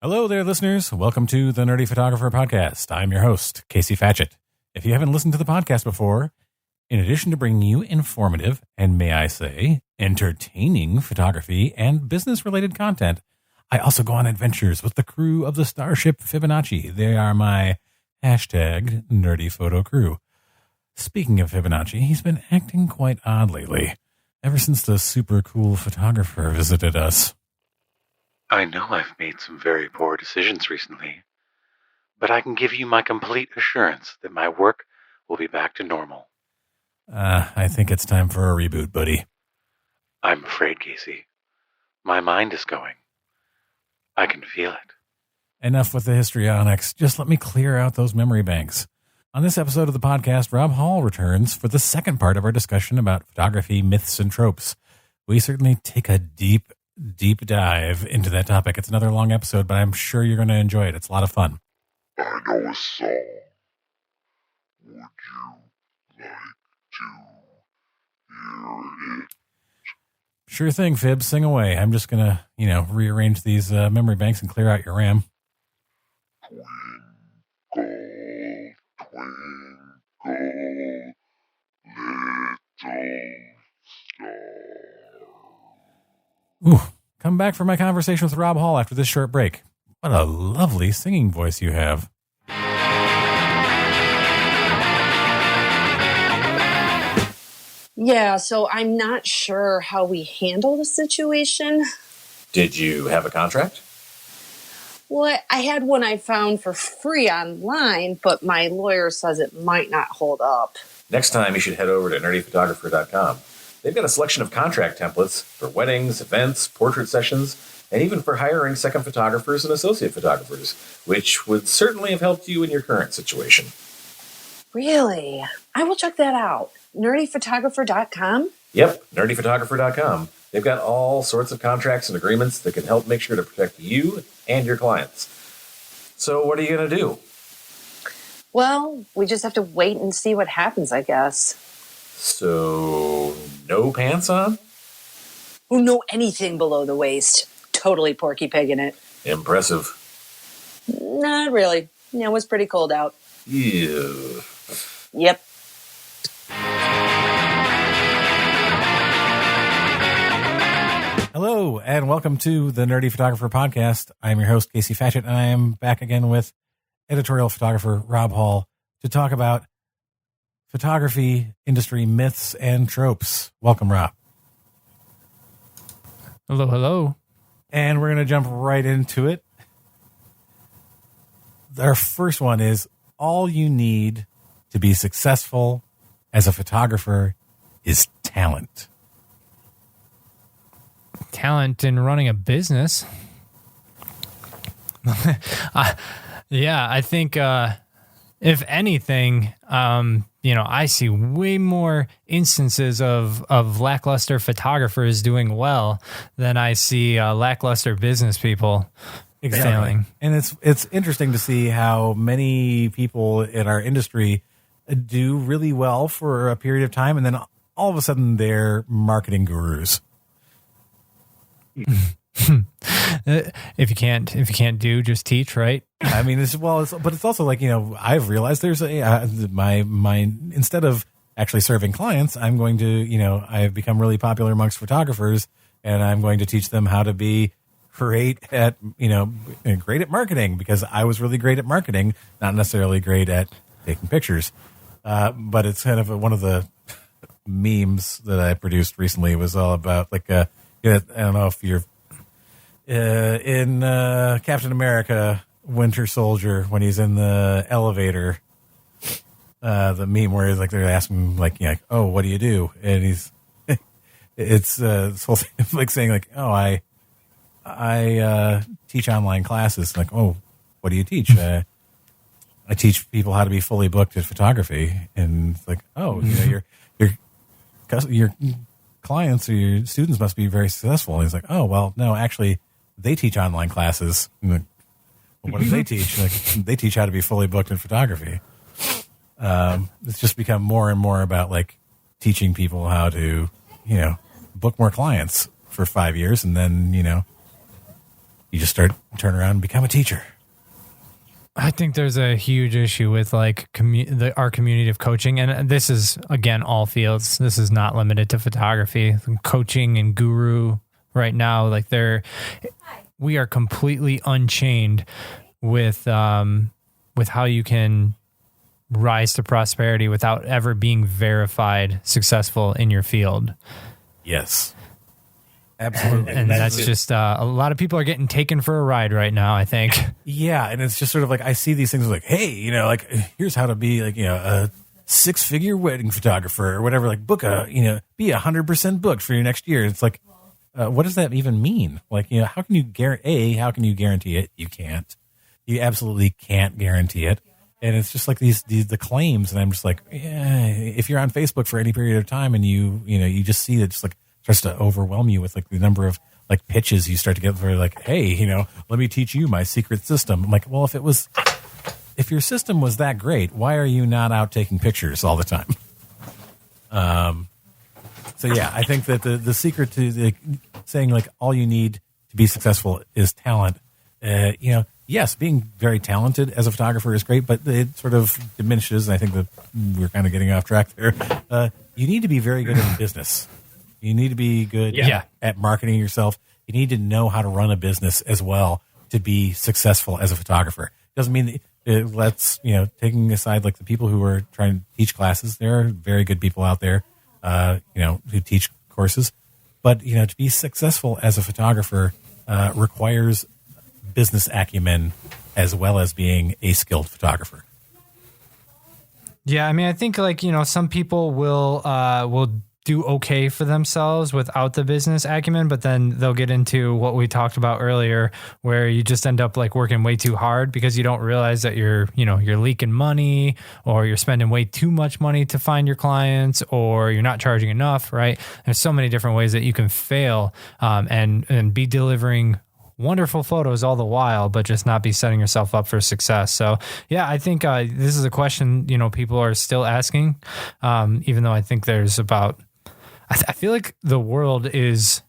Hello there, listeners. Welcome to the Nerdy Photographer Podcast. I'm your host, Casey Fatchett. If you haven't listened to the podcast before, in addition to bringing you informative and, may I say, entertaining photography and business-related content, I also go on adventures with the crew of the Starship Fibonacci. They are my hashtag nerdy photo crew. Speaking of Fibonacci, he's been acting quite odd lately, ever since the super cool photographer visited us. I know I've made some very poor decisions recently, but I can give you my complete assurance that my work will be back to normal. I think it's time for a reboot, buddy. I'm afraid, Casey. My mind is going. I can feel it. Enough with the histrionics. Just let me clear out those memory banks. On this episode of the podcast, Rob Hall returns for the second part of our discussion about photography, myths, and tropes. We certainly take a deep dive into that topic. It's another long episode, but I'm sure you're going to enjoy it. It's a lot of fun. I know a song. Would you like to hear it? Sure thing, Fib. Sing away. I'm just going to, rearrange these memory banks and clear out your RAM. Twinkle, little star. Ooh, come back for my conversation with Rob Hall after this short break. What a lovely singing voice you have. Yeah, so I'm not sure how we handle the situation. Did you have a contract? Well, I had one I found for free online, but my lawyer says it might not hold up. Next time you should head over to nerdyphotographer.com. They've got a selection of contract templates for weddings, events, portrait sessions, and even for hiring second photographers and associate photographers, which would certainly have helped you in your current situation. Really? I will check that out. Nerdyphotographer.com? Yep, nerdyphotographer.com. They've got all sorts of contracts and agreements that can help make sure to protect you and your clients. So what are you going to do? Well, we just have to wait and see what happens, I guess. So, no pants on? Who know anything below the waist? Totally Porky Pig it. Impressive. Not really. It was pretty cold out. Ew. Yep. Hello, and welcome to the Nerdy Photographer Podcast. I'm your host, Casey Fatchett, and I am back again with editorial photographer Rob Hall to talk about photography industry myths and tropes. Welcome, Rob. Hello. And we're going to jump right into it. Our first one is all you need to be successful as a photographer is talent. Talent in running a business. Yeah, I think if anything, I see way more instances of lackluster photographers doing well than I see lackluster business people failing. And it's interesting to see how many people in our industry do really well for a period of time, and then all of a sudden they're marketing gurus. If you can't do, just teach, right? I mean, but it's also like, I've realized there's my instead of actually serving clients, I'm going to, I've become really popular amongst photographers, and I'm going to teach them how to be great at marketing, because I was really great at marketing, not necessarily great at taking pictures. But it's kind of one of the memes that I produced recently was all about I don't know if you're in Captain America Winter Soldier, when he's in the elevator, the meme where he's they're asking oh, what do you do? And he's it's this whole thing of saying I teach online classes. Oh, what do you teach? I teach people how to be fully booked at photography. And it's your clients or your students must be very successful. And he's like, oh, well, no, actually, they teach online classes. Well, what do they teach? They teach how to be fully booked in photography. It's just become more and more about teaching people how to, book more clients for 5 years, and then, you just turn around and become a teacher. I think there's a huge issue with like our community of coaching. And this is, again, all fields. This is not limited to photography. Coaching and guru right now, like we are completely unchained with how you can rise to prosperity without ever being verified successful in your field. Yes. Absolutely. And that's just a lot of people are getting taken for a ride right now, I think. Yeah, and it's just sort of like I see these things like, hey, like here's how to be like, a 6-figure wedding photographer or whatever, like book be 100% booked for your next year. It's like, what does that even mean? Like, how can you guarantee it? You can't. You absolutely can't guarantee it. And it's just like the claims, and I'm just like, yeah, if you're on Facebook for any period of time and you just see it, just like starts to overwhelm you with like the number of like pitches you start to get for like, hey, let me teach you my secret system. I'm like, well, if your system was that great, why are you not out taking pictures all the time? So yeah, I think that the secret to saying like all you need to be successful is talent. Yes, being very talented as a photographer is great, but it sort of diminishes. And I think that we're kind of getting off track there. You need to be very good in business. You need to be good at marketing yourself. You need to know how to run a business as well to be successful as a photographer. Doesn't mean that taking aside like the people who are trying to teach classes, there are very good people out there, who teach courses. But, to be successful as a photographer requires business acumen as well as being a skilled photographer. Yeah, I mean, I think like, some people will do okay for themselves without the business acumen, but then they'll get into what we talked about earlier, where you just end up like working way too hard because you don't realize that you're leaking money, or you're spending way too much money to find your clients, or you're not charging enough, right? There's so many different ways that you can fail and be delivering wonderful photos all the while, but just not be setting yourself up for success. So yeah, I think this is a question, people are still asking, even though I think there's about, I feel like the world this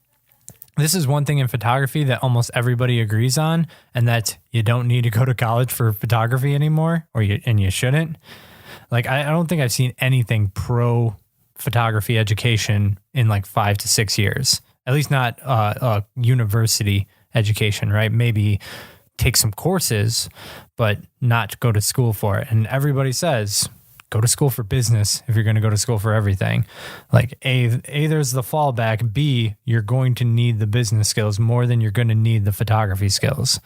is one thing in photography that almost everybody agrees on, and that you don't need to go to college for photography anymore, and you shouldn't. Like, I don't think I've seen anything pro photography education in like 5 to 6 years, at least not a university education, right? Maybe take some courses, but not go to school for it. And everybody says, go to school for business if you're going to go to school for everything. Like A, there's the fallback. B, you're going to need the business skills more than you're going to need the photography skills.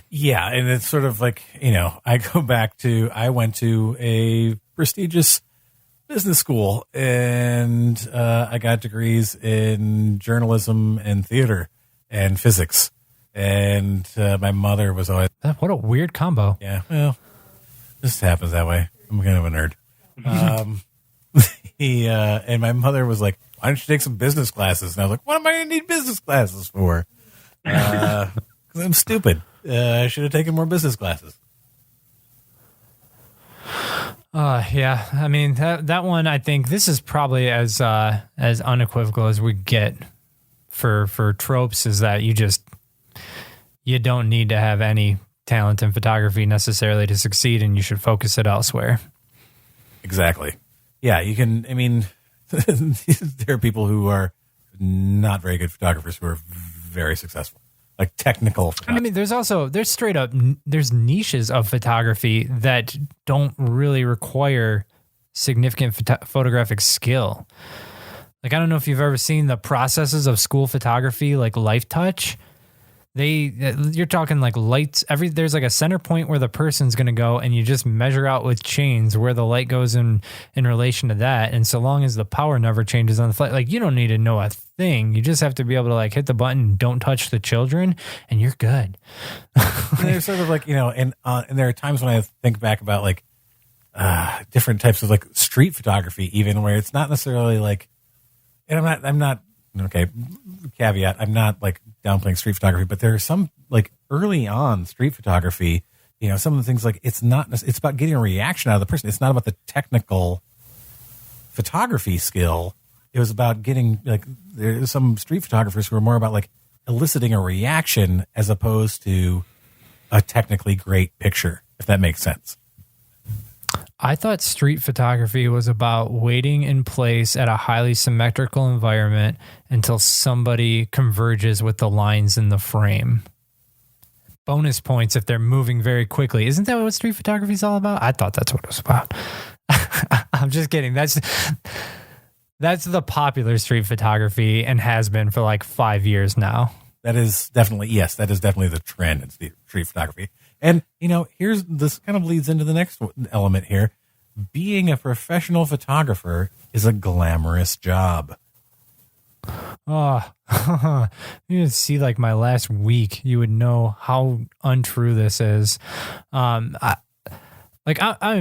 Yeah. And it's sort of like, I went to a prestigious business school, and I got degrees in journalism and theater and physics. And my mother was always... What a weird combo. Yeah. Well, this happens that way. I'm kind of a nerd. And my mother was like, why don't you take some business classes? And I was like, what am I going to need business classes for? Because I'm stupid. I should have taken more business classes. Yeah. I mean, that one, I think this is probably as unequivocal as we get for Tropes, is that you don't need to have any talent in photography necessarily to succeed, and you should focus it elsewhere. Exactly. Yeah, you can, there are people who are not very good photographers who are very successful, like technical photographers. There's niches of photography that don't really require significant photographic skill. Like, I don't know if you've ever seen the processes of school photography, like Life Touch. You're talking like lights. There's like a center point where the person's going to go, and you just measure out with chains where the light goes in relation to that. And so long as the power never changes on the flight, like, you don't need to know a thing. You just have to be able to like hit the button, don't touch the children, and you're good. And there's sort of like, and there are times when I think back about like different types of like street photography, even where it's not necessarily like, and I'm not okay, caveat, I'm not like downplaying street photography, but there are some like early on street photography, some of the things like it's about getting a reaction out of the person. It's not about the technical photography skill. It was about getting like, there's some street photographers who are more about like eliciting a reaction as opposed to a technically great picture, if that makes sense. I thought street photography was about waiting in place at a highly symmetrical environment until somebody converges with the lines in the frame. Bonus points if they're moving very quickly. Isn't that what street photography is all about? I thought that's what it was about. I'm just kidding. That's the popular street photography and has been for like 5 years now. That is definitely the trend in street photography. And, this kind of leads into the next element here. Being a professional photographer is a glamorous job. Oh, you would see like my last week, you would know how untrue this is. I'm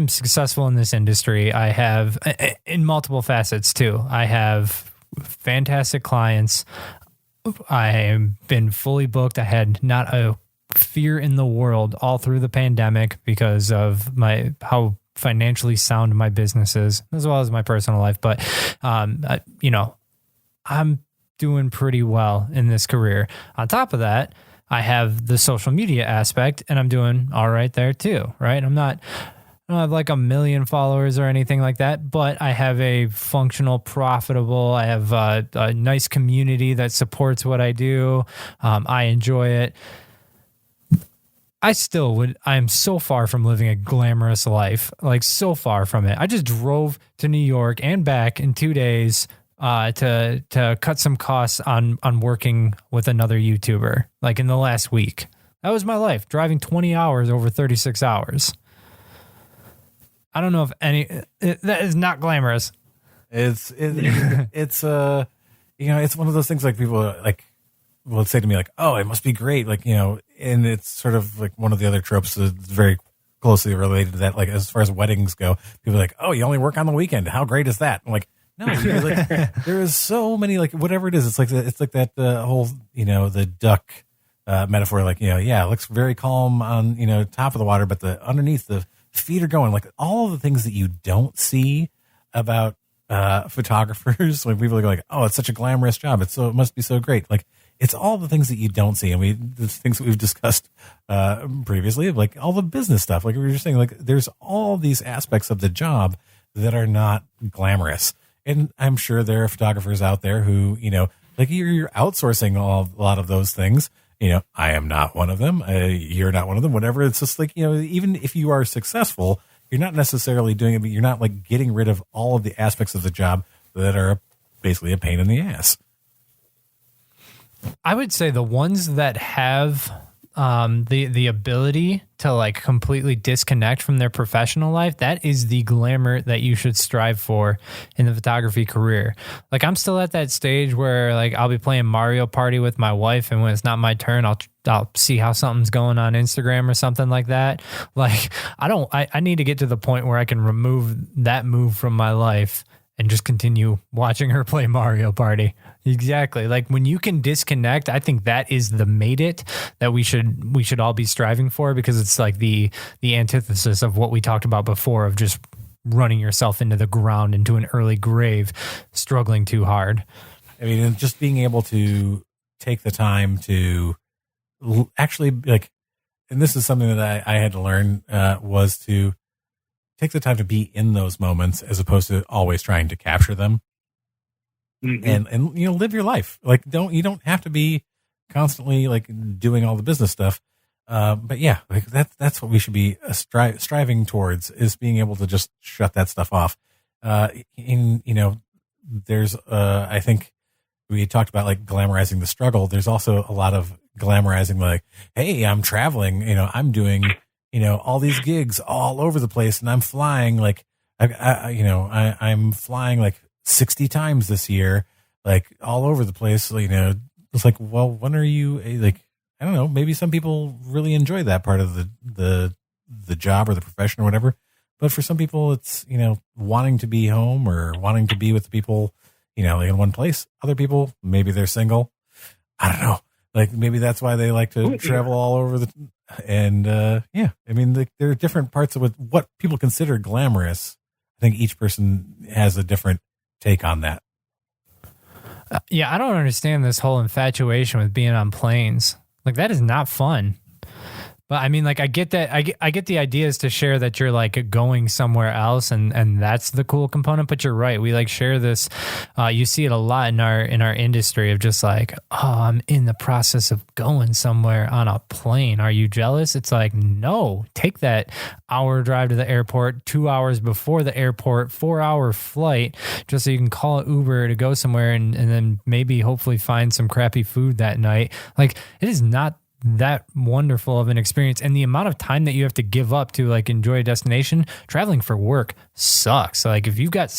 successful in this industry. I have in multiple facets too. I have fantastic clients. I have been fully booked. I had not a fear in the world all through the pandemic because of how financially sound my business is, as well as my personal life. But, I'm doing pretty well in this career. On top of that, I have the social media aspect, and I'm doing all right there too, right? I don't have like 1 million followers or anything like that, but I have a functional, profitable, I have a nice community that supports what I do. I enjoy it. I'm so far from living a glamorous life, like so far from it. I just drove to New York and back in 2 days to cut some costs on working with another YouTuber, like in the last week. That was my life, driving 20 hours over 36 hours. I don't know if that is not glamorous. It's it's one of those things like people like will say to me like, oh, it must be great. Like, and it's sort of like one of the other tropes that's very closely related to that. Like as far as weddings go, people are like, oh, you only work on the weekend. How great is that? I'm like, no, like, there is so many, like whatever it is. It's like that whole, the duck metaphor. Like, it looks very calm on, top of the water, but underneath the feet are going. Like all of the things that you don't see about photographers. Like people are like, oh, it's such a glamorous job. It must be so great. Like it's all the things that you don't see. And the things that we've discussed previously, like all the business stuff. Like we were just saying, like there's all these aspects of the job that are not glamorous. And I'm sure there are photographers out there who, like you're outsourcing a lot of those things. I am not one of them. You're not one of them. Whatever. It's just like, even if you are successful, you're not necessarily doing it, but you're not like getting rid of all of the aspects of the job that are basically a pain in the ass. I would say the ones that have the ability to like completely disconnect from their professional life, that is the glamour that you should strive for in the photography career. Like I'm still at that stage where like I'll be playing Mario Party with my wife, and when it's not my turn, I'll see how something's going on Instagram or something like that. Like I need to get to the point where I can remove that move from my life and just continue watching her play Mario Party. Exactly. Like when you can disconnect, I think that is the made it that we should all be striving for, because it's like the antithesis of what we talked about before of just running yourself into the ground, into an early grave, struggling too hard. I mean, and just being able to take the time to actually like, and this is something that I had to learn, was to take the time to be in those moments as opposed to always trying to capture them. Mm-hmm. And live your life. Like you don't have to be constantly like doing all the business stuff. But yeah, like that's what we should be striving towards, is being able to just shut that stuff off. There's I think we talked about like glamorizing the struggle. There's also a lot of glamorizing like, hey, I'm traveling, I'm doing, all these gigs all over the place, and I'm flying like, I'm flying like 60 times this year, like all over the place. It's like, well, when are you like, I don't know, maybe some people really enjoy that part of the job or the profession or whatever. But for some people it's, wanting to be home or wanting to be with the people, like in one place. Other people, maybe they're single. I don't know. Like maybe that's why they like to travel all over I mean, there are different parts of what people consider glamorous. I think each person has a different take on that. Yeah, I don't understand this whole infatuation with being on planes. Like, that is not fun. But I mean, like, I get that. I get the idea is to share that you're like going somewhere else, and that's the cool component. But you're right. We like share this. You see it a lot in our industry of just like, oh, I'm in the process of going somewhere on a plane. Are you jealous? It's like, no. Take that hour drive to the airport, 2 hours before the airport, 4-hour flight, just so you can call an Uber to go somewhere, and then maybe hopefully find some crappy food that night. Like, it is not that wonderful of an experience, and the amount of time that you have to give up to like enjoy a destination. Traveling for work sucks. Like, if you've got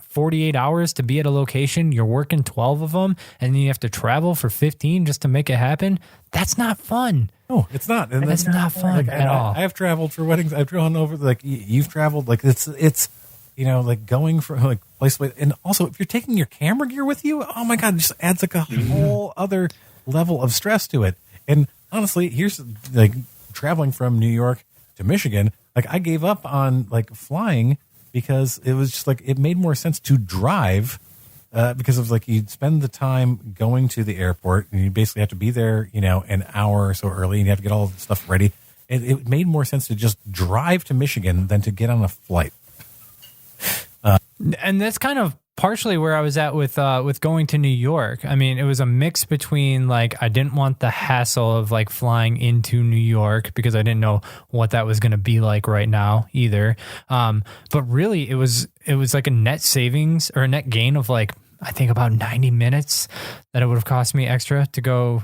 48 hours to be at a location, you're working 12 of them, and then you have to travel for 15 just to make it happen. That's not fun. No, it's not. And it's not fun at all. I have traveled for weddings. I've gone over, like, you've traveled, like, it's like going from like place to place. And also, if you're taking your camera gear with you, oh my God, it just adds like a whole other level of stress to it. And honestly, here's like traveling from New York to Michigan. Like, I gave up on like flying because it was just like, it made more sense to drive because it was like, you'd spend the time going to the airport and you basically have to be there, an hour or so early, and you have to get all the stuff ready. It made more sense to just drive to Michigan than to get on a flight. And that's kind of partially where I was at with going to New York. I mean, it was a mix between like, I didn't want the hassle of like flying into New York because I didn't know what that was going to be like right now either. But really it was like a net savings or a net gain of like, I think about 90 minutes that it would have cost me extra to go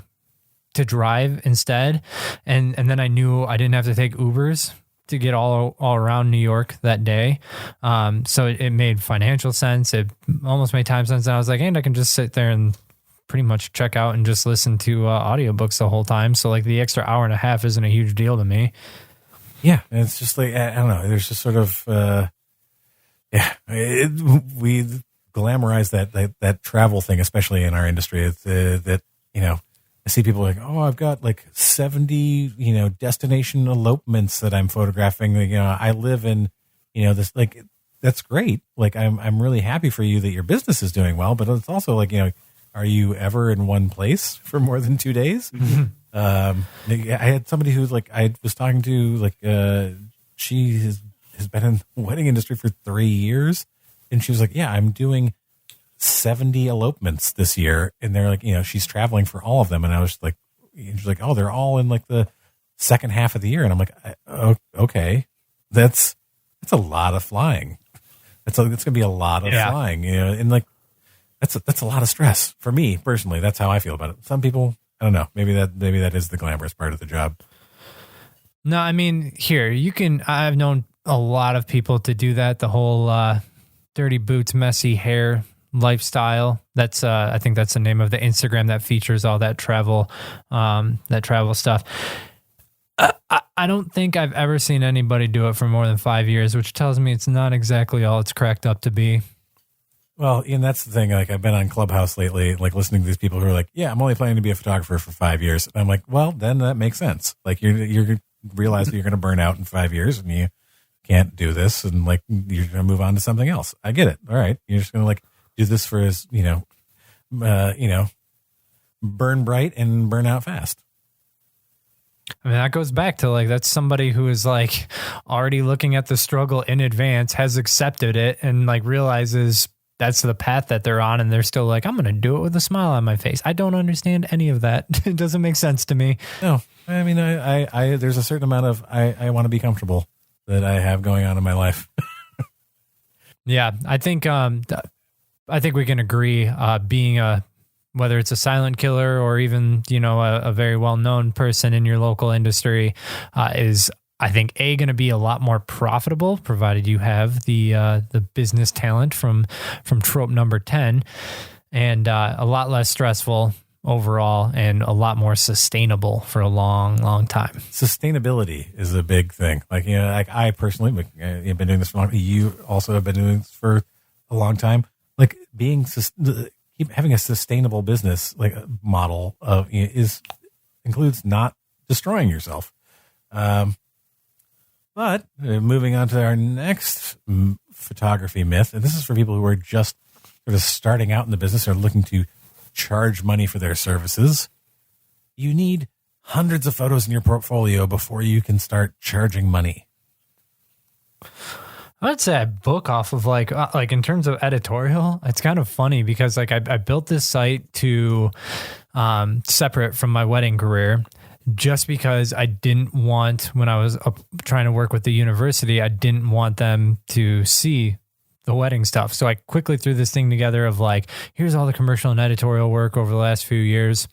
to drive instead. And then I knew I didn't have to take Ubers to get all around New York that day. So it made financial sense. It almost made time sense. And I was like, and I can just sit there and pretty much check out and just listen to audiobooks the whole time. So like the extra hour and a half isn't a huge deal to me. Yeah. And it's just like, I don't know. There's just sort of, we glamorize that travel thing, especially in our industry. It's that, I see people like, oh, I've got like 70, destination elopements that I'm photographing. I live in, this, like, that's great. Like, I'm really happy for you that your business is doing well, but it's also like, are you ever in one place for more than 2 days? Mm-hmm. I had somebody who's like, I was talking to, like, she has been in the wedding industry for 3 years. And she was like, yeah, I'm doing 70 elopements this year. And they're like, she's traveling for all of them. And I was like, she's like, oh, they're all in like the second half of the year. And I'm like, okay, that's a lot of flying. It's going to be a lot of flying, and like, that's a lot of stress for me personally. That's how I feel about it. Some people, I don't know, maybe that is the glamorous part of the job. No, I mean, I've known a lot of people to do that. The whole, dirty boots, messy hair lifestyle. That's I think that's the name of the Instagram that features all that travel stuff. I don't think I've ever seen anybody do it for more than 5 years, which tells me it's not exactly all it's cracked up to be. Well, and that's the thing. Like, I've been on Clubhouse lately, like listening to these people who are like, yeah, I'm only planning to be a photographer for 5 years. And I'm like, well, then that makes sense. Like, you're realize that you're going to burn out in 5 years and you can't do this. And like, you're going to move on to something else. I get it. All right. You're just going to like do this for as, burn bright and burn out fast. I mean, that goes back to like, that's somebody who is like already looking at the struggle in advance, has accepted it, and like realizes that's the path that they're on. And they're still like, I'm going to do it with a smile on my face. I don't understand any of that. It doesn't make sense to me. No, I mean, I there's a certain amount of, I want to be comfortable that I have going on in my life. Yeah. I think we can agree, being whether it's a silent killer or even, a very well-known person in your local industry, is, I think, going to be a lot more profitable, provided you have the business talent from trope number 10, and a lot less stressful overall, and a lot more sustainable for a long, long time. Sustainability is a big thing. Like, like I personally, I've been doing this for long. You also have been doing this for a long time. Like, having a sustainable business like model of includes not destroying yourself. But moving on to our next photography myth, and this is for people who are just sort of starting out in the business are looking to charge money for their services, you need hundreds of photos in your portfolio before you can start charging money. I'd say I book off of like in terms of editorial, it's kind of funny because like I built this site to separate from my wedding career just because I didn't want, when I was trying to work with the university, I didn't want them to see the wedding stuff. So I quickly threw this thing together of like, here's all the commercial and editorial work over the last few years.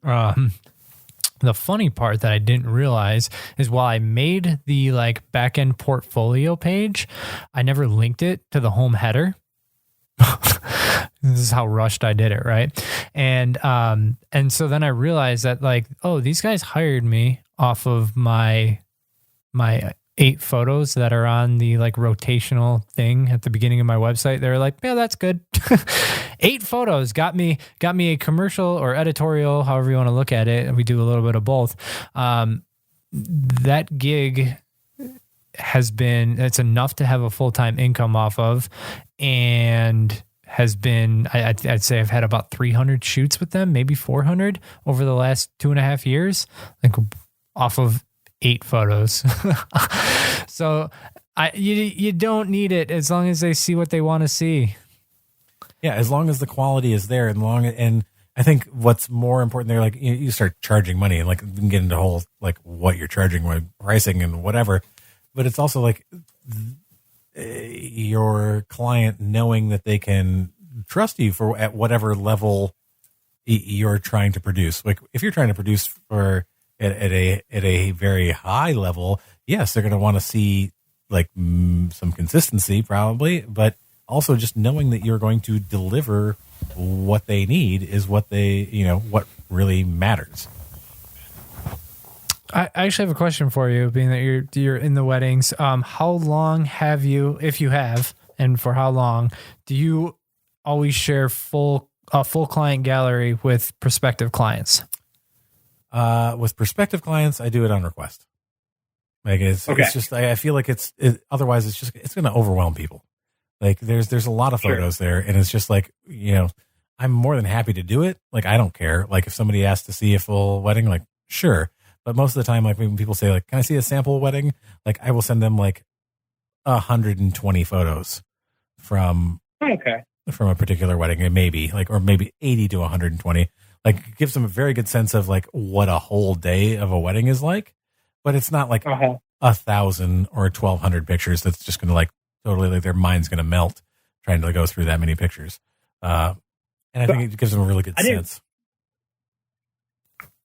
The funny part that I didn't realize is while I made the like back-end portfolio page, I never linked it to the home header. This is how rushed I did it, right? And so then I realized that like, oh, these guys hired me off of my 8 photos that are on the like rotational thing at the beginning of my website. They're like, yeah, that's good. 8 photos got me a commercial or editorial, however you want to look at it. We do a little bit of both. That gig it's enough to have a full-time income off of, and has been, I'd say I've had about 300 shoots with them, maybe 400 over the last 2.5 years, like off of 8 photos. So you don't need it as long as they see what they want to see. Yeah, as long as the quality is there, and I think what's more important there, like you start charging money, and like you can get into whole like what you're charging, what pricing, and whatever. But it's also like your client knowing that they can trust you for at whatever level you're trying to produce. Like if you're trying to produce for at a very high level, yes, they're going to want to see like some consistency probably, but also just knowing that you're going to deliver what they need is what what really matters. I actually have a question for you, being that you're in the weddings. How long have you, if you have, and for how long, do you always share a full client gallery with prospective clients? With prospective clients, I do it on request. Like it's just I feel like otherwise it's going to overwhelm people. Like there's a lot of photos there, and it's just like I'm more than happy to do it. Like I don't care. Like if somebody asks to see a full wedding, like sure. But most of the time, like when people say like, "Can I see a sample wedding?" Like I will send them like 120 photos from a particular wedding, and maybe 80 to 120. Like it gives them a very good sense of like what a whole day of a wedding is like. But it's not like 1,000 or 1,200 pictures. That's just going to like totally like their mind's going to melt trying to go through that many pictures. And I think it gives them a really good sense.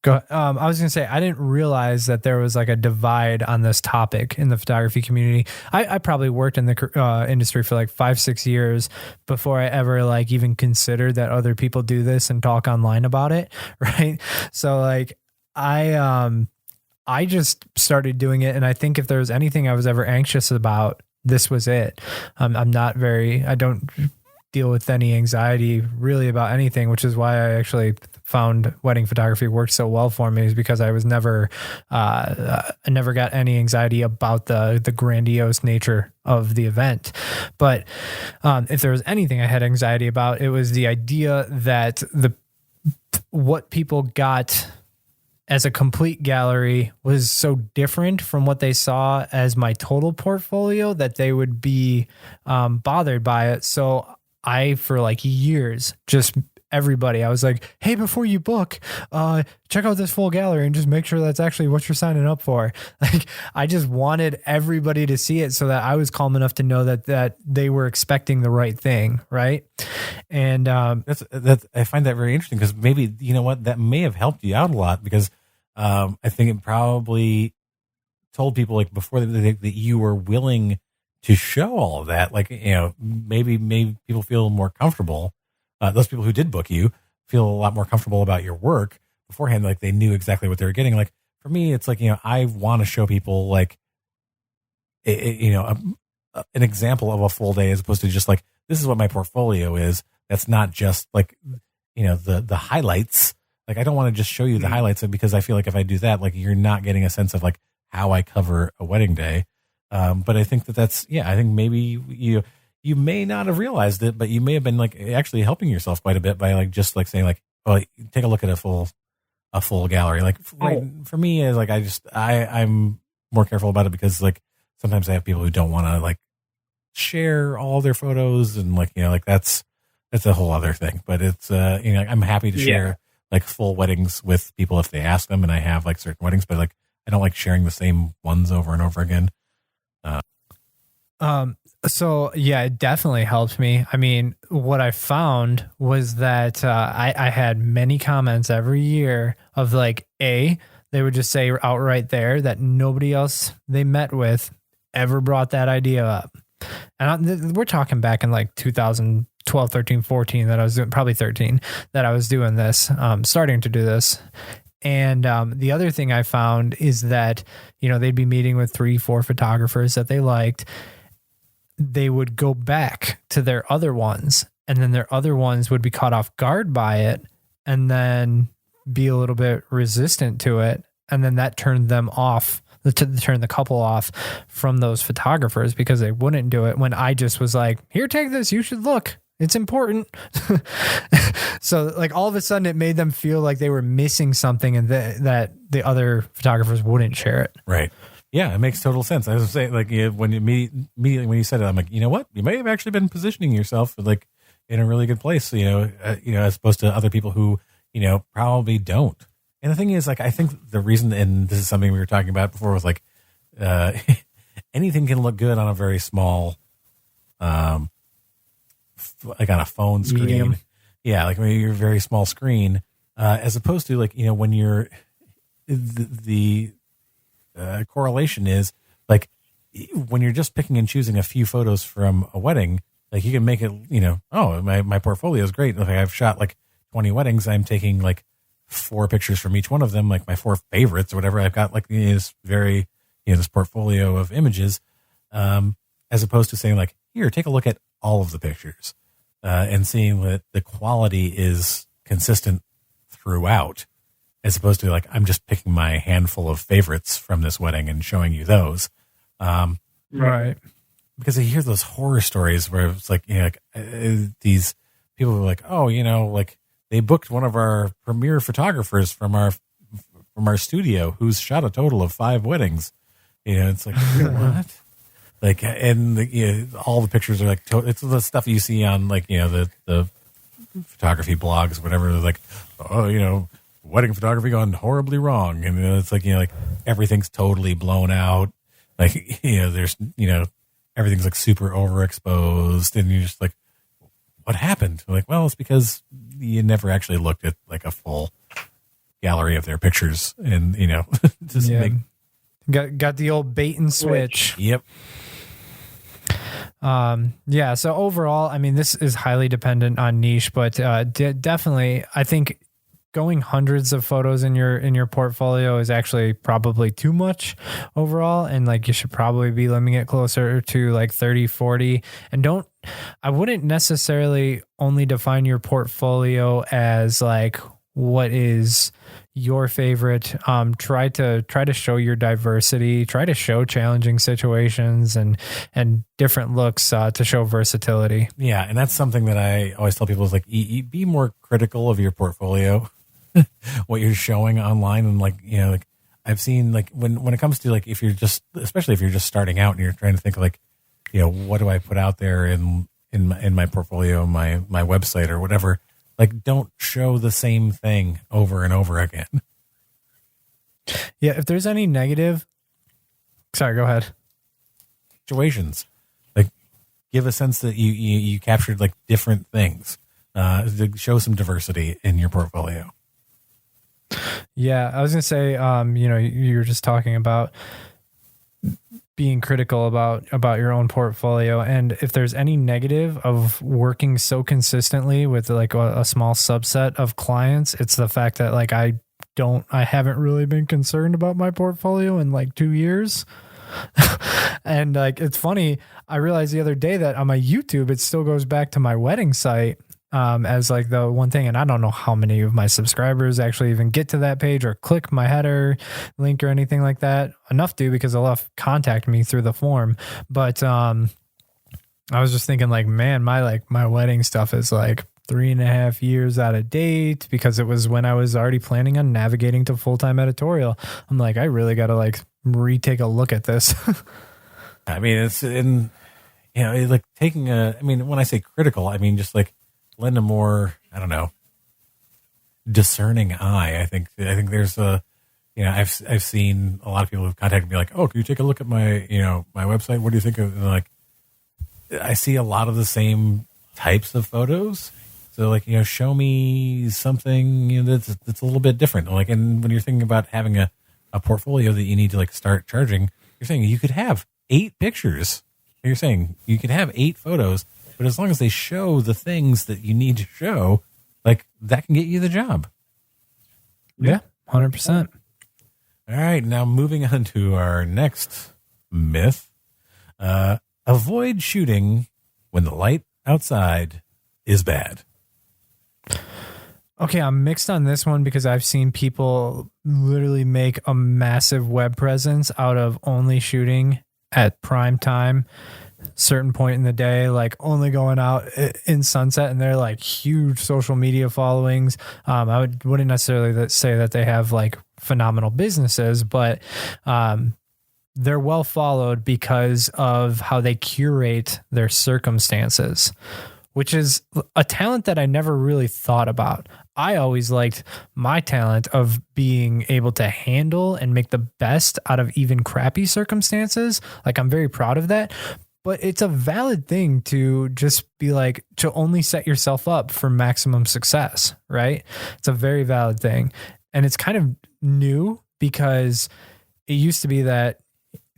I was going to say, I didn't realize that there was like a divide on this topic in the photography community. I probably worked in the industry for like 5-6 years before I ever like even considered that other people do this and talk online about it. Right. So like I just started doing it. And I think if there was anything I was ever anxious about, this was it. I don't deal with any anxiety really about anything, which is why I actually found wedding photography worked so well for me, is because I was I never got any anxiety about the grandiose nature of the event. But if there was anything I had anxiety about, it was the idea that what people got as a complete gallery was so different from what they saw as my total portfolio that they would be bothered by it. So I, for like years, just everybody, I was like, hey, before you book, check out this full gallery and just make sure that's actually what you're signing up for. Like, I just wanted everybody to see it so that I was calm enough to know that they were expecting the right thing. Right. And that's I find that very interesting because maybe, that may have helped you out a lot because I think it probably told people like before that you were willing to show all of that. Like, maybe people feel more comfortable. Those people who did book you feel a lot more comfortable about your work beforehand. Like they knew exactly what they were getting. Like for me, it's like, I want to show people like, an example of a full day as opposed to just like, this is what my portfolio is. That's not just like, the highlights. Like, I don't want to just show you the highlights because I feel like if I do that, like you're not getting a sense of like how I cover a wedding day. But I think I think maybe you may not have realized it, but you may have been like actually helping yourself quite a bit by like just like saying like, oh, take a look at a full gallery. Like for me, is like I'm more careful about it because like sometimes I have people who don't want to like share all their photos and like like that's a whole other thing. But it's I'm happy to share like full weddings with people if they ask them, and I have like certain weddings, but like I don't like sharing the same ones over and over again. So yeah, it definitely helped me. I mean, what I found was that I had many comments every year of like, they would just say outright there that nobody else they met with ever brought that idea up. And we're talking back in like 2012, 13, 14 that I was doing, probably 13 that I was doing this, starting to do this. And the other thing I found is that, they'd be meeting with 3-4 photographers that they liked. They would go back to their other ones, and then their other ones would be caught off guard by it and then be a little bit resistant to it. And then that turned them off, turned the couple off from those photographers because they wouldn't do it when I just was like, here, take this. You should look. It's important. So like all of a sudden it made them feel like they were missing something and that the other photographers wouldn't share it. Right. Yeah, it makes total sense. I was saying, like, when you immediately when you said it, I'm like, you know what? You may have actually been positioning yourself like in a really good place, as opposed to other people who, probably don't. And the thing is, like, I think the reason, and this is something we were talking about before, was like, anything can look good on a very small, like on a phone screen. Medium. Yeah, like when you're a very small screen, as opposed to like, when you're the correlation is like when you're just picking and choosing a few photos from a wedding, like you can make it, my portfolio is great. Like I've shot like 20 weddings. I'm taking like 4 pictures from each one of them, like my 4 favorites or whatever. I've got like this very, this portfolio of images, as opposed to saying like, here, take a look at all of the pictures, and seeing that the quality is consistent throughout. As opposed to like, I'm just picking my handful of favorites from this wedding and showing you those. Right. Because I hear those horror stories where it's like, these people are like, oh, like they booked one of our premier photographers from our studio who's shot a total of 5 weddings. It's like, what? Like, and all the pictures are like, it's the stuff you see on like, the photography blogs, whatever. They're like, oh, wedding photography gone horribly wrong. And it's like, like everything's totally blown out. Like, there's, everything's like super overexposed. And you're just like, what happened? Like, well, it's because you never actually looked at like a full gallery of their pictures. And, just got the old bait and switch. Yep. So overall, I mean, this is highly dependent on niche, but definitely, I think going hundreds of photos in your portfolio is actually probably too much overall. And like, you should probably be limiting it closer to like 30, 40. And I wouldn't necessarily only define your portfolio as like, what is your favorite. Try to show your diversity, try to show challenging situations and different looks, to show versatility. Yeah. And that's something that I always tell people is like, be more critical of your portfolio. What you're showing online. And like, like I've seen like when it comes to like, especially if you're just starting out and you're trying to think like, what do I put out there in my portfolio, my website or whatever, like don't show the same thing over and over again. Yeah. If there's any negative, sorry, go ahead. Situations, like give a sense that you captured like different things, to show some diversity in your portfolio. Yeah, I was going to say, you were just talking about being critical about your own portfolio. And if there's any negative of working so consistently with like a small subset of clients, it's the fact that like I haven't really been concerned about my portfolio in like 2 years. And like, it's funny. I realized the other day that on my YouTube, it still goes back to my wedding site. As like the one thing, and I don't know how many of my subscribers actually even get to that page or click my header link or anything like that. Enough do, because they'll contact me through the form. But I was just thinking like, man, my wedding stuff is like 3.5 years out of date because it was when I was already planning on navigating to full-time editorial. I'm like, I really got to like retake a look at this. I mean, it's in, it's like taking when I say critical, I mean, just like lend a more, I don't know, discerning eye. I think there's I've seen a lot of people who've contacted me like, oh, can you take a look at my, my website? What do you think of, and like, I see a lot of the same types of photos. So like, show me something that's a little bit different. Like, and when you're thinking about having a portfolio that you need to like start charging, you're saying you could have 8 pictures. You're saying you could have 8 photos, but as long as they show the things that you need to show, like that can get you the job. Yeah, 100%. All right. Now moving on to our next myth. Avoid shooting when the light outside is bad. Okay, I'm mixed on this one because I've seen people literally make a massive web presence out of only shooting at prime time, certain point in the day, like only going out in sunset, and they're like huge social media followings. I wouldn't necessarily say that they have like phenomenal businesses, but they're well followed because of how they curate their circumstances, which is a talent that I never really thought about. I always liked my talent of being able to handle and make the best out of even crappy circumstances. Like, I'm very proud of that. But it's a valid thing to just be like, to only set yourself up for maximum success, right? It's a very valid thing. And it's kind of new because it used to be that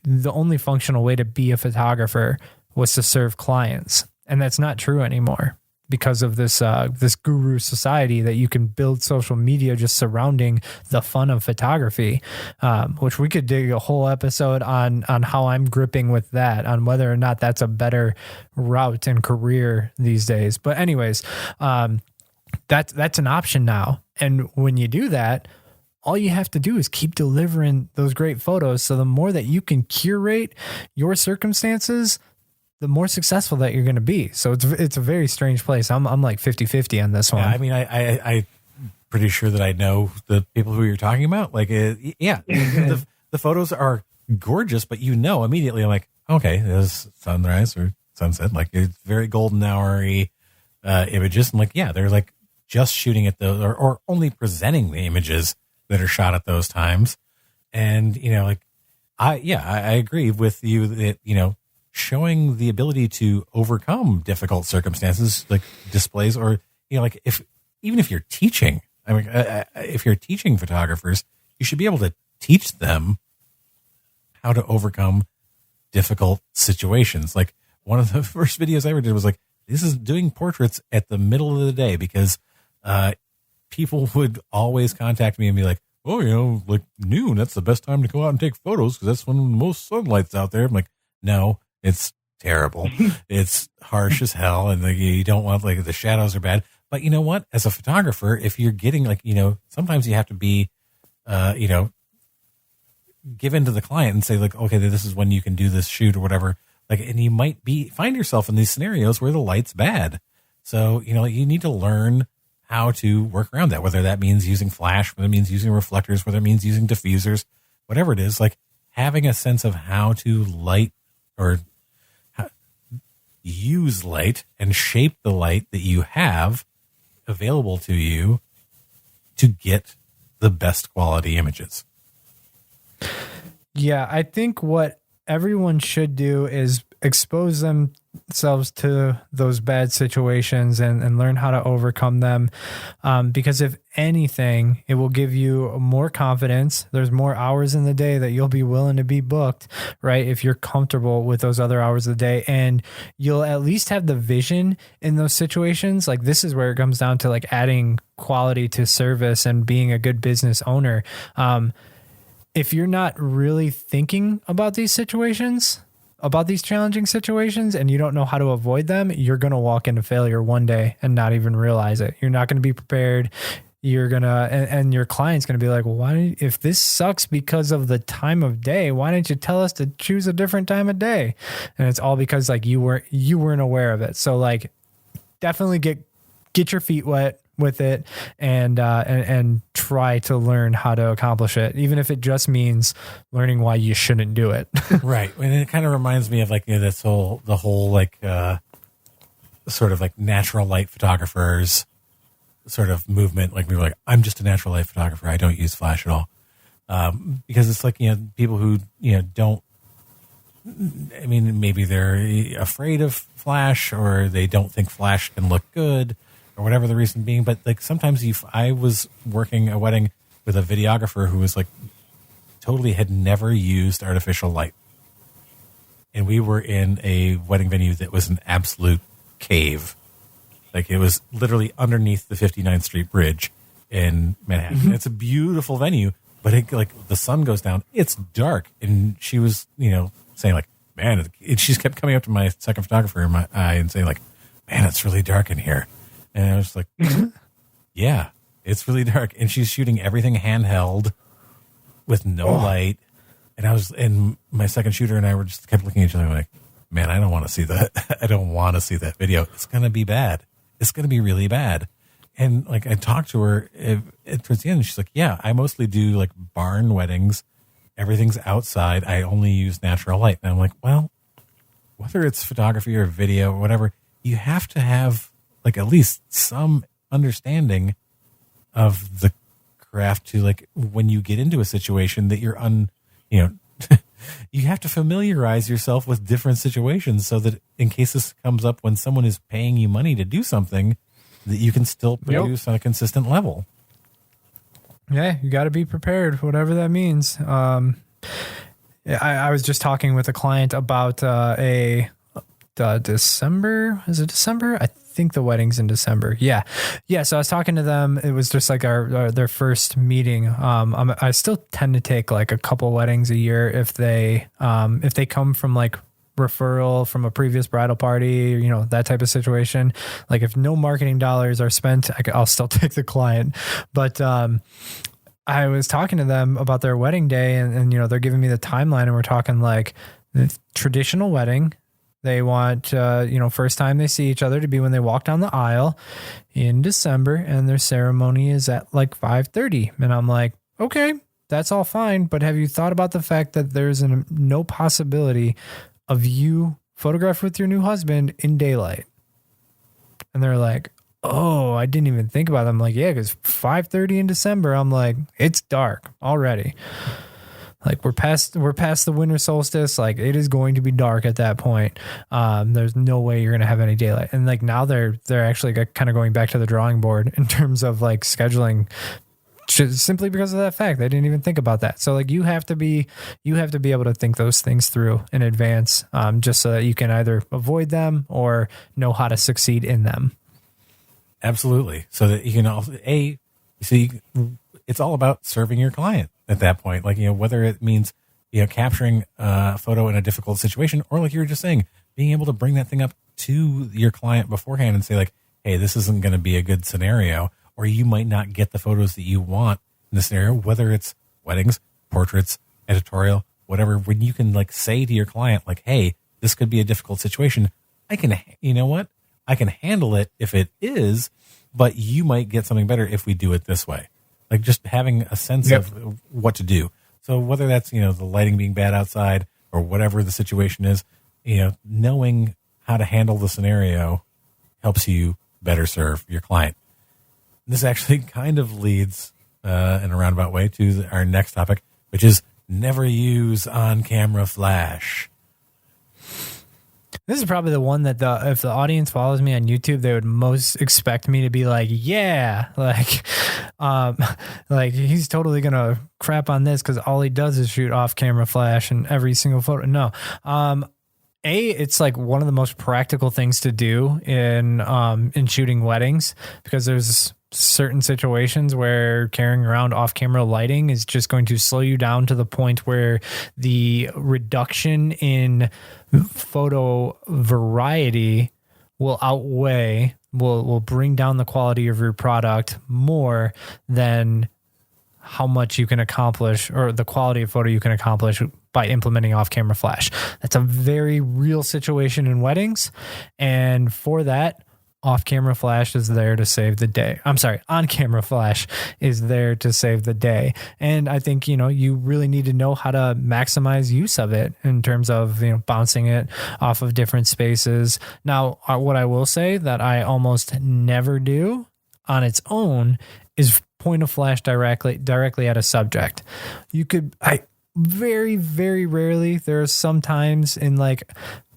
the only functional way to be a photographer was to serve clients. And that's not true anymore because of this guru society that you can build social media just surrounding the fun of photography, which we could dig a whole episode on how I'm gripping with that, on whether or not that's a better route and career these days. But anyways, that's an option now. And when you do that, all you have to do is keep delivering those great photos. So the more that you can curate your circumstances, the more successful that you're going to be. So it's a very strange place. I'm like 50-50 on this one. Yeah, I mean, I'm pretty sure that I know the people who you're talking about. Like, the photos are gorgeous, but immediately, I'm like, okay, there's sunrise or sunset. Like, it's very golden hour-y images. And like, yeah, they're like just shooting at those or only presenting the images that are shot at those times. And, I agree with you that, showing the ability to overcome difficult circumstances, like displays, or like even if you're teaching, if you're teaching photographers, you should be able to teach them how to overcome difficult situations. Like, one of the first videos I ever did was like, this is doing portraits at the middle of the day, because people would always contact me and be like, oh, like noon, that's the best time to go out and take photos because that's when the most sunlight's out there. I'm like, no. It's terrible. It's harsh as hell. And like, you don't want, like, the shadows are bad. But you know what? As a photographer, if you're getting like, sometimes you have to be, give in to the client and say like, okay, this is when you can do this shoot or whatever. Like, and you might find yourself in these scenarios where the light's bad. So, you need to learn how to work around that, whether that means using flash, whether it means using reflectors, whether it means using diffusers, whatever it is, like having a sense of how to light or use light and shape the light that you have available to you to get the best quality images. Yeah, I think what everyone should do is expose themselves to those bad situations and learn how to overcome them. Because if anything, it will give you more confidence. There's more hours in the day that you'll be willing to be booked, right? If you're comfortable with those other hours of the day, and you'll at least have the vision in those situations. Like, this is where it comes down to like adding quality to service and being a good business owner. If you're not really thinking about these situations, about these challenging situations, and you don't know how to avoid them, you're going to walk into failure one day and not even realize it. You're not going to be prepared. you're gonna, and your client's gonna be like, well, if this sucks because of the time of day, why didn't you tell us to choose a different time of day? And it's all because like you weren't aware of it. So like definitely get your feet wet with it and try to learn how to accomplish it, even if it just means learning why you shouldn't do it. Right. And it kind of reminds me of like, the whole like sort of like natural light photographers sort of movement. Like we were like, I'm just a natural light photographer. I don't use flash at all. Because it's like, people who, don't, I mean, maybe they're afraid of flash or they don't think flash can look good or whatever the reason being. But like sometimes I was working a wedding with a videographer who was like totally had never used artificial light. And we were in a wedding venue that was an absolute cave. Like it was literally underneath the 59th Street Bridge in Manhattan. Mm-hmm. It's a beautiful venue, but like the sun goes down, it's dark. And she was, saying like, man, she just kept coming up to my second photographer in my eye and saying like, man, it's really dark in here. And I was like, yeah, it's really dark. And she's shooting everything handheld with no light. And my second shooter and I were just kept looking at each other like, man, I don't want to see that. I don't want to see that video. It's going to be bad. It's going to be really bad. And like, I talked to her towards the end and she's like, yeah, I mostly do like barn weddings. Everything's outside. I only use natural light. And I'm like, well, whether it's photography or video or whatever, you have to have like at least some understanding of the craft to like when you get into a situation that you're you have to familiarize yourself with different situations so that in case this comes up when someone is paying you money to do something, that you can still produce on a consistent level. Yeah, you got to be prepared, whatever that means. I was just talking with a client about December. Is it December? I think the wedding's in December. Yeah. So I was talking to them. It was just like their first meeting. I still tend to take like a couple weddings a year if they come from like referral from a previous bridal party, that type of situation. Like if no marketing dollars are spent, I'll still take the client. But I was talking to them about their wedding day and they're giving me the timeline and we're talking like the traditional wedding. They want, first time they see each other to be when they walk down the aisle in December and their ceremony is at like 5:30. And I'm like, okay, that's all fine. But have you thought about the fact that there's no possibility of you photographed with your new husband in daylight? And they're like, oh, I didn't even think about it. I'm like, yeah, because 5:30 in December, I'm like, it's dark already. Like we're past the winter solstice. Like it is going to be dark at that point. There's no way you're going to have any daylight. And like now they're actually kind of going back to the drawing board in terms of like scheduling, simply because of that fact. They didn't even think about that. So like you have to be able to think those things through in advance, just so that you can either avoid them or know how to succeed in them. Absolutely. So that you can also it's all about serving your client at that point. Like, whether it means, capturing a photo in a difficult situation, or like you were just saying, being able to bring that thing up to your client beforehand and say like, hey, this isn't going to be a good scenario, or you might not get the photos that you want in the scenario, whether it's weddings, portraits, editorial, whatever, when you can like say to your client, like, hey, this could be a difficult situation. I can handle it if it is, but you might get something better if we do it this way. Like just having a sense of what to do. So whether that's, the lighting being bad outside or whatever the situation is, knowing how to handle the scenario helps you better serve your client. This actually kind of leads in a roundabout way to our next topic, which is never use on-camera flash. This is probably the one that if the audience follows me on YouTube, they would most expect me to be like, yeah, like he's totally going to crap on this because all he does is shoot off camera flash in every single photo. No. It's like one of the most practical things to do in shooting weddings, because there's certain situations where carrying around off-camera lighting is just going to slow you down to the point where the reduction in photo variety will outweigh will bring down the quality of your product more than how much you can accomplish, or the quality of photo you can accomplish by implementing off-camera flash. That's a very real situation in weddings. And for that, off-camera flash is there to save the day. I'm sorry, on-camera flash is there to save the day. And I think, you really need to know how to maximize use of it in terms of, bouncing it off of different spaces. Now, what I will say that I almost never do on its own is point a flash directly at a subject. Very, very rarely, there are some times in like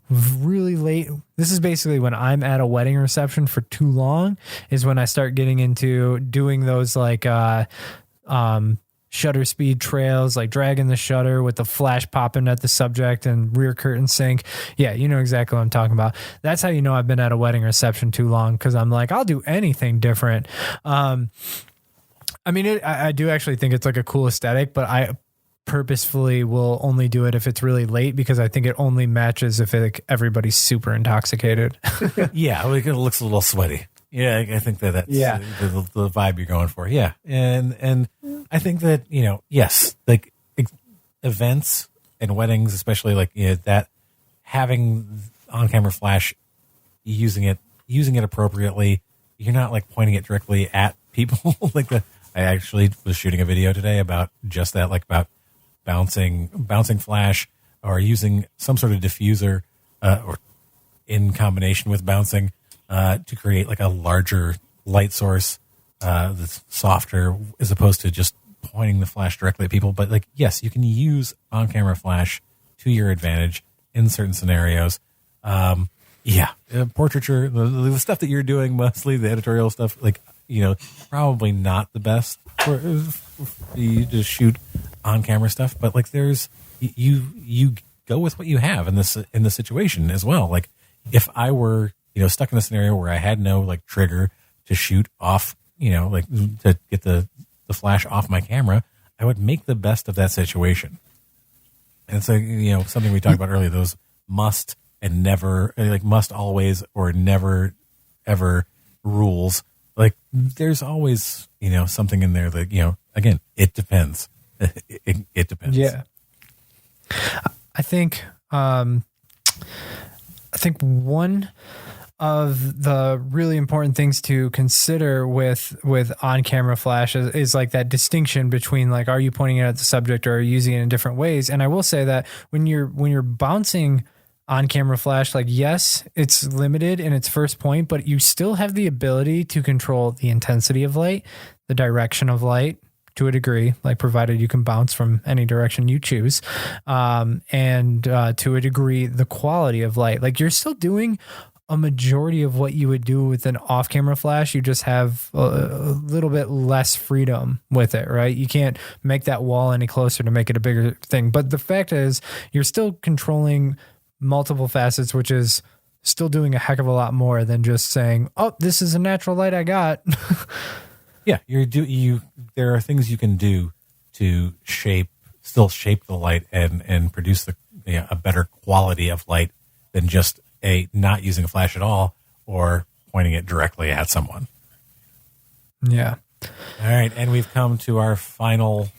really late, this is basically when I'm at a wedding reception for too long, is when I start getting into doing those like shutter speed trails, like dragging the shutter with the flash popping at the subject and rear curtain sync. Yeah, you know exactly what I'm talking about. That's how you know I've been at a wedding reception too long, because I'm like, I'll do anything different. I do actually think it's like a cool aesthetic, but I purposefully will only do it if it's really late, because I think it only matches if everybody's super intoxicated. Yeah, like it looks a little sweaty. Yeah, I think that's the vibe you're going for. Yeah, and I think that yes, like events and weddings, especially like that, having on-camera flash, using it appropriately. You're not like pointing it directly at people. I actually was shooting a video today about just that, like about bouncing flash, or using some sort of diffuser or in combination with bouncing to create like a larger light source that's softer, as opposed to just pointing the flash directly at people. But like, yes, you can use on-camera flash to your advantage in certain scenarios. Portraiture, the stuff that you're doing, mostly the editorial stuff, like, probably not the best for you to shoot on-camera stuff. But like, there's you go with what you have in the situation as well. Like, if I were stuck in a scenario where I had no like trigger to shoot off, like to get the flash off my camera, I would make the best of that situation. And so something we talked about earlier, those must and never, like must always or never ever rules. Like, there's always, something in there that, again, it depends. It depends. Yeah. I think one of the really important things to consider with on-camera flash is like that distinction between like, are you pointing it at the subject or are you using it in different ways? And I will say that when you're bouncing on-camera flash, like, yes, it's limited in its first point, but you still have the ability to control the intensity of light, the direction of light to a degree, like provided you can bounce from any direction you choose, and to a degree, the quality of light. Like, you're still doing a majority of what you would do with an off-camera flash. You just have a little bit less freedom with it, right? You can't make that wall any closer to make it a bigger thing. But the fact is, you're still controlling multiple facets, which is still doing a heck of a lot more than just saying, oh, this is a natural light I got. Yeah, there are things you can do to still shape the light and produce a better quality of light than just not using a flash at all or pointing it directly at someone. Yeah. All right, and we've come to our final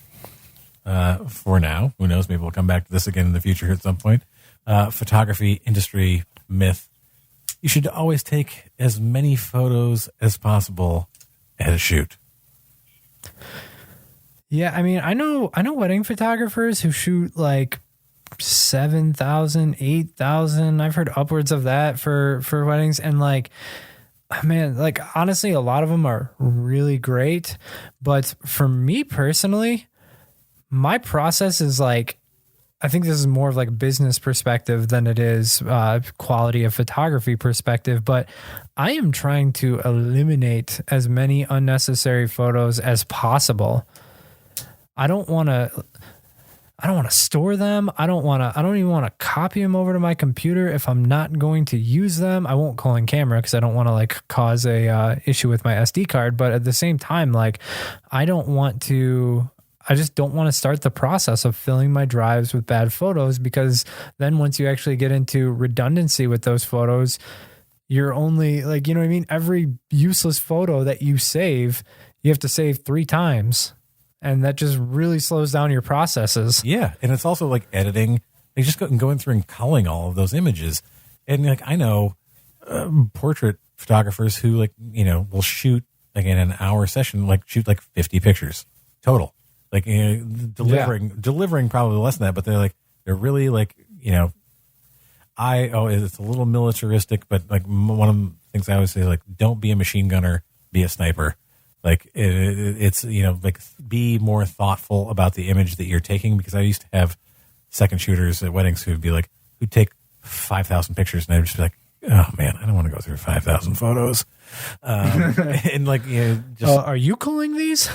for now. Who knows, maybe we'll come back to this again in the future at some point. Photography industry myth: you should always take as many photos as possible at a shoot. Yeah, I mean, I know wedding photographers who shoot like 7,000, 8,000. I've heard upwards of that for weddings, and like, man, like honestly, a lot of them are really great. But for me personally, my process is like, I think this is more of like a business perspective than it is quality of photography perspective, but I am trying to eliminate as many unnecessary photos as possible. I don't want to store them. I don't even want to copy them over to my computer if I'm not going to use them. I won't call in camera because I don't want to like cause a issue with my SD card. But at the same time, like, I just don't want to start the process of filling my drives with bad photos, because then once you actually get into redundancy with those photos, you're only like, you know what I mean? Every useless photo that you save, you have to save 3 times. And that just really slows down your processes. Yeah. And it's also like editing. They just going through and culling all of those images. And like, I know portrait photographers who like, you know, will shoot like in an hour session, like shoot like 50 pictures total. Like, you know, delivering probably less than that, but they're really like, you know, it's a little militaristic, but like one of the things I always say, like, don't be a machine gunner, be a sniper. Like it's, you know, like be more thoughtful about the image that you're taking, because I used to have second shooters at weddings who'd take 5,000 pictures, and I'd just be like, oh man, I don't want to go through 5,000 photos. And like, you know, just, are you culling these?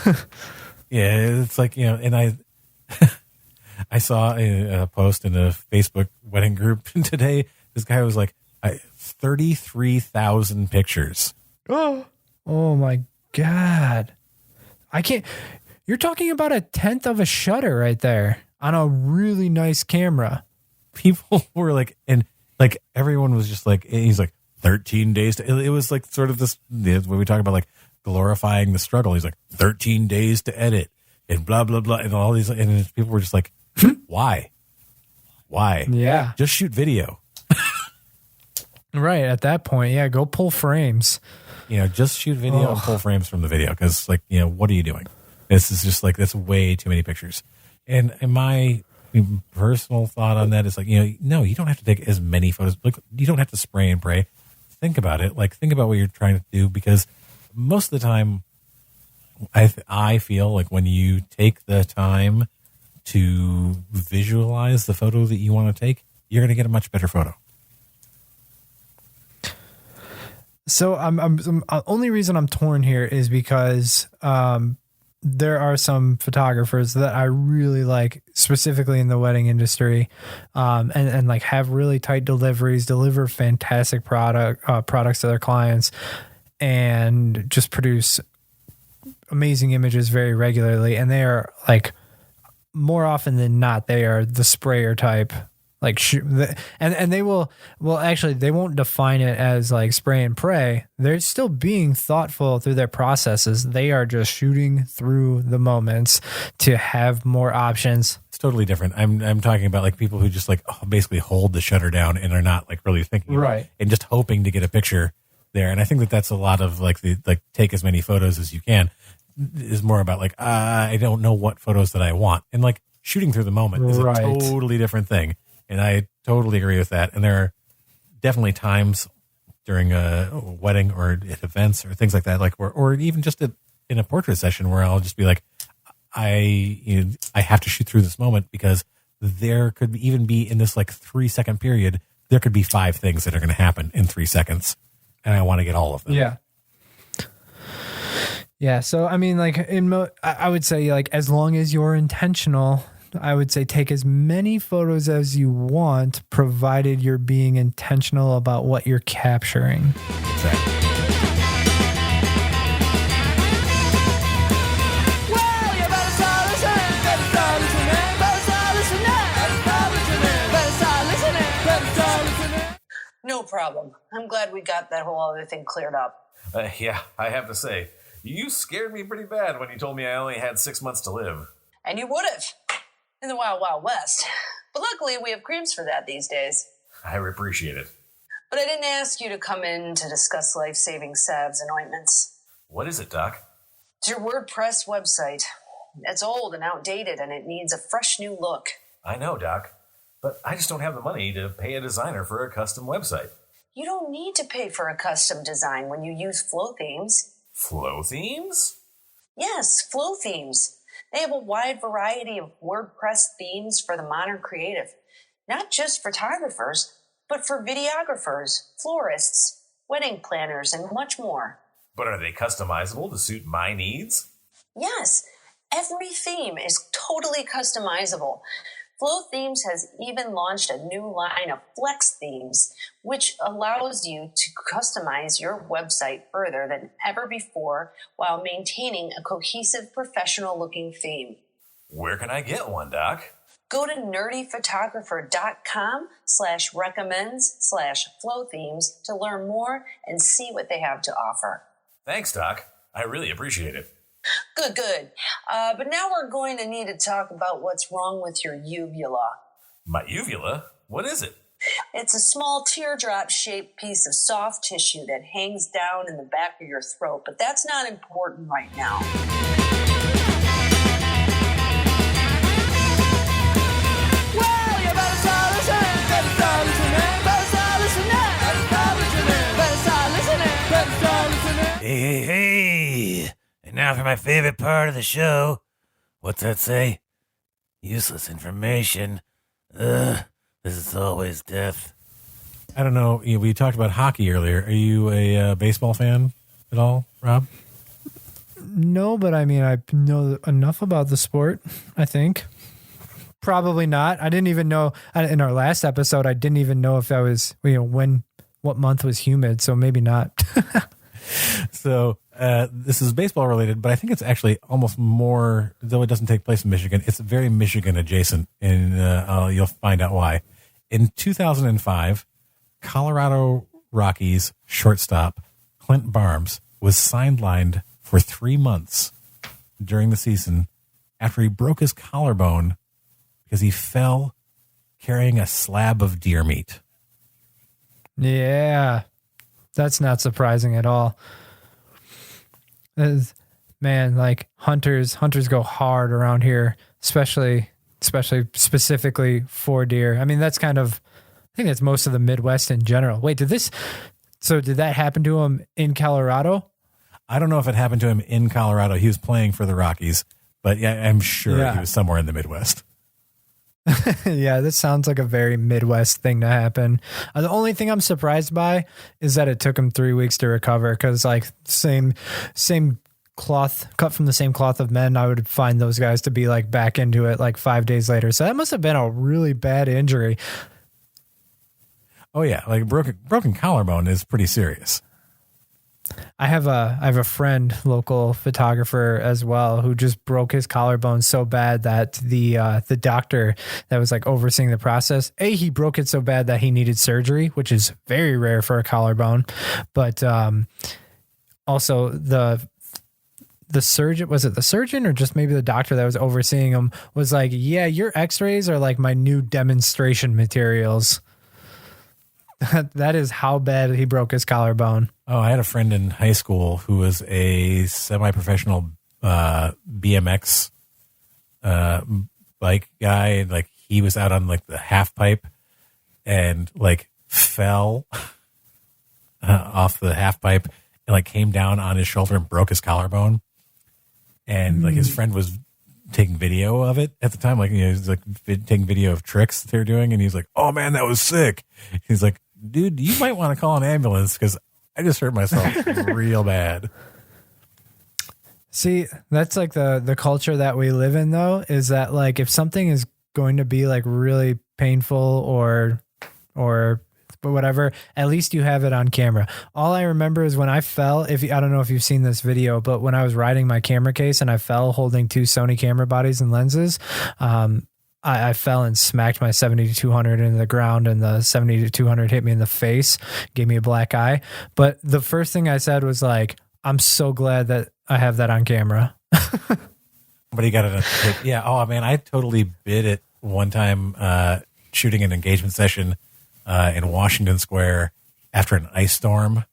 yeah, it's like, you know, and I saw a post in a Facebook wedding group today. This guy was like, 33,000 pictures. Oh my God. I can't. You're talking about 1/10 of a shutter right there on a really nice camera. People were like, and like everyone was just like, he's like 13 days. It was like sort of this, when we talk about like glorifying the struggle, he's like 13 days to edit and blah, blah, blah. And all these, and people were just like, why? Yeah. Just shoot video. Right. At that point, yeah, go pull frames. You know, just shoot video and pull frames from the video. Because, like, you know, what are you doing? This is just like, that's way too many pictures. And my personal thought on that is like, you know, no, you don't have to take as many photos. Like, you don't have to spray and pray. Think about it. Like, think about what you're trying to do, because most of the time, I feel like when you take the time to visualize the photo that you want to take, you're going to get a much better photo. So I'm only reason I'm torn here is because there are some photographers that I really like, specifically in the wedding industry, and like have really tight deliveries, deliver fantastic products to their clients, and just produce amazing images very regularly. And they are like, more often than not, they are the sprayer type. Like and they will actually, they won't define it as like spray and pray. They're still being thoughtful through their processes. They are just shooting through the moments to have more options. It's totally different. I'm talking about like people who just like basically hold the shutter down and are not like really thinking, right, and just hoping to get a picture there. And I think that's a lot of like the like take as many photos as you can is more about like I don't know what photos that I want, and like shooting through the moment is a totally different thing. And I totally agree with that. And there are definitely times during a wedding or at events or things like that, like or even just in a portrait session where I'll just be like, I have to shoot through this moment, because there could even be in this like 3-second period, there could be 5 things that are going to happen in 3 seconds, and I want to get all of them. Yeah. Yeah. So I mean, like I would say, like, as long as you're intentional, I would say take as many photos as you want, provided you're being intentional about what you're capturing. Exactly. No problem. I'm glad we got that whole other thing cleared up. Yeah, I have to say, you scared me pretty bad when you told me I only had 6 months to live. And you would have. In the Wild Wild West. But luckily, we have creams for that these days. I appreciate it. But I didn't ask you to come in to discuss life-saving salves and ointments. What is it, Doc? It's your WordPress website. It's old and outdated, and it needs a fresh new look. I know, Doc. But I just don't have the money to pay a designer for a custom website. You don't need to pay for a custom design when you use Flow Themes. Flow Themes? Yes, Flow Themes. They have a wide variety of WordPress themes for the modern creative. Not just photographers, but for videographers, florists, wedding planners, and much more. But are they customizable to suit my needs? Yes, every theme is totally customizable. Flow Themes has even launched a new line of Flex themes, which allows you to customize your website further than ever before while maintaining a cohesive, professional-looking theme. Where can I get one, Doc? Go to nerdyphotographer.com/recommends/flow themes to learn more and see what they have to offer. Thanks, Doc. I really appreciate it. Good. But now we're going to need to talk about what's wrong with your uvula. My uvula? What is it? It's a small teardrop-shaped piece of soft tissue that hangs down in the back of your throat, but that's not important right now. Well, you better start listening, better start listening, better start listening, better start listening, better start listening, better start listening. Hey. And now for my favorite part of the show. What's that say? Useless information. This is always death. I don't know. We talked about hockey earlier. Are you a baseball fan at all, Rob? No, but I mean, I know enough about the sport, I think. Probably not. I didn't even know in our last episode, I didn't even know if I was, what month was humid. So maybe not. So this is baseball related, but I think it's actually almost more, though it doesn't take place in Michigan, it's very Michigan adjacent, and you'll find out why. In 2005, Colorado Rockies shortstop Clint Barnes was sidelined for 3 months during the season after he broke his collarbone because he fell carrying a slab of deer meat. Yeah, that's not surprising at all. Man, like hunters go hard around here, especially specifically for deer. I mean, I think that's most of the Midwest in general. Wait, did that happen to him in Colorado? I don't know if it happened to him in Colorado. He was playing for the Rockies, but yeah, I'm sure he was somewhere in the Midwest. Yeah, this sounds like a very Midwest thing to happen. The only thing I'm surprised by is that it took him 3 weeks to recover, because like same cloth, cut from the same cloth of men, I would find those guys to be like back into it like 5 days later. So that must have been a really bad injury. Oh yeah, like broken collarbone is pretty serious. I have a friend, local photographer as well, who just broke his collarbone so bad that the doctor that was like overseeing the process, he broke it so bad that he needed surgery, which is very rare for a collarbone. But also the surgeon, was it the surgeon or just maybe the doctor that was overseeing him, was like, yeah, your x-rays are like my new demonstration materials. That is how bad he broke his collarbone. Oh, I had a friend in high school who was a semi-professional BMX bike guy. Like he was out on like the half pipe and like fell off the half pipe and like came down on his shoulder and broke his collarbone. And like his friend was taking video of it at the time. Like, he was like taking video of tricks they're doing. And he's like, oh man, that was sick. He's like, dude, you might want to call an ambulance because I just hurt myself real bad. See, that's like the culture that we live in, though, is that like if something is going to be like really painful or whatever, at least you have it on camera. All I remember is when I fell, I don't know if you've seen this video, but when I was riding my camera case and I fell holding 2 Sony camera bodies and lenses, I fell and smacked my 70-200 into the ground, and the 70-200 hit me in the face, gave me a black eye. But the first thing I said was like, I'm so glad that I have that on camera. But he got it. Yeah. Oh man, I totally bit it one time shooting an engagement session in Washington Square after an ice storm,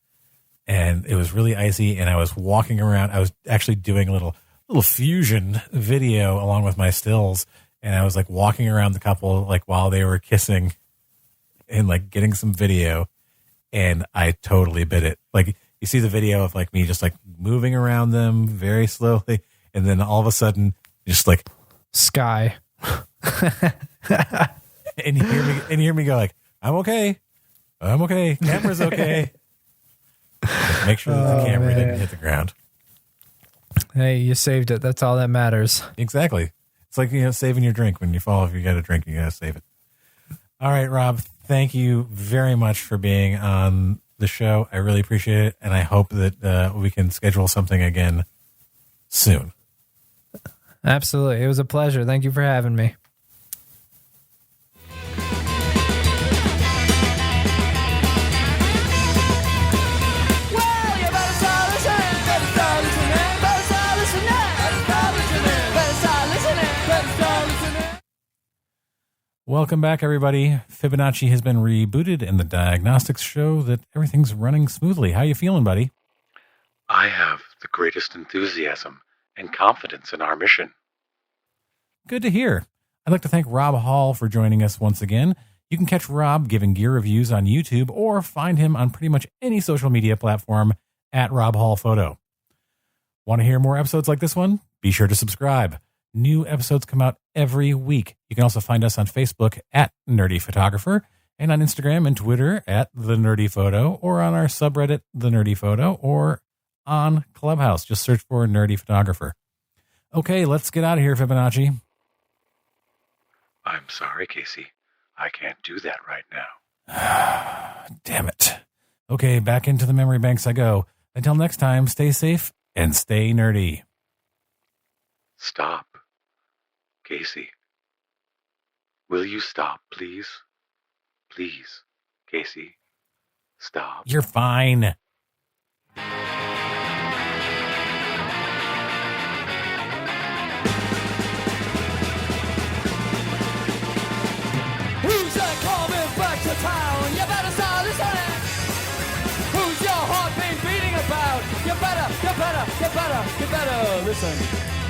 and it was really icy. And I was walking around. I was actually doing a little fusion video along with my stills. And I was like walking around the couple, like while they were kissing and like getting some video, and I totally bit it. Like you see the video of like me just like moving around them very slowly. And then all of a sudden just like sky. and you hear me go like, I'm okay. Camera's okay. Like, make sure that the camera didn't hit the ground. Hey, you saved it. That's all that matters. Exactly. It's like, saving your drink when you fall. If you got a drink, you got to save it. All right, Rob, thank you very much for being on the show. I really appreciate it. And I hope that we can schedule something again soon. Absolutely. It was a pleasure. Thank you for having me. Welcome back, everybody. Fibonacci has been rebooted, and the diagnostics show that everything's running smoothly. How you feeling, buddy? I have the greatest enthusiasm and confidence in our mission. Good to hear. I'd like to thank Rob Hall for joining us once again. You can catch Rob giving gear reviews on YouTube or find him on pretty much any social media platform at Rob Hall Photo. Want to hear more episodes like this one? Be sure to subscribe. New episodes come out every week. You can also find us on Facebook at Nerdy Photographer and on Instagram and Twitter at The Nerdy Photo, or on our subreddit, The Nerdy Photo, or on Clubhouse. Just search for Nerdy Photographer. Okay, let's get out of here, Fibonacci. I'm sorry, Casey. I can't do that right now. Damn it. Okay, back into the memory banks I go. Until next time, stay safe and stay nerdy. Stop. Casey. Will you stop, please? Please, Casey. Stop. You're fine. Who's that coming back to town? You better start listening. Who's your heart been beating about? You better listen.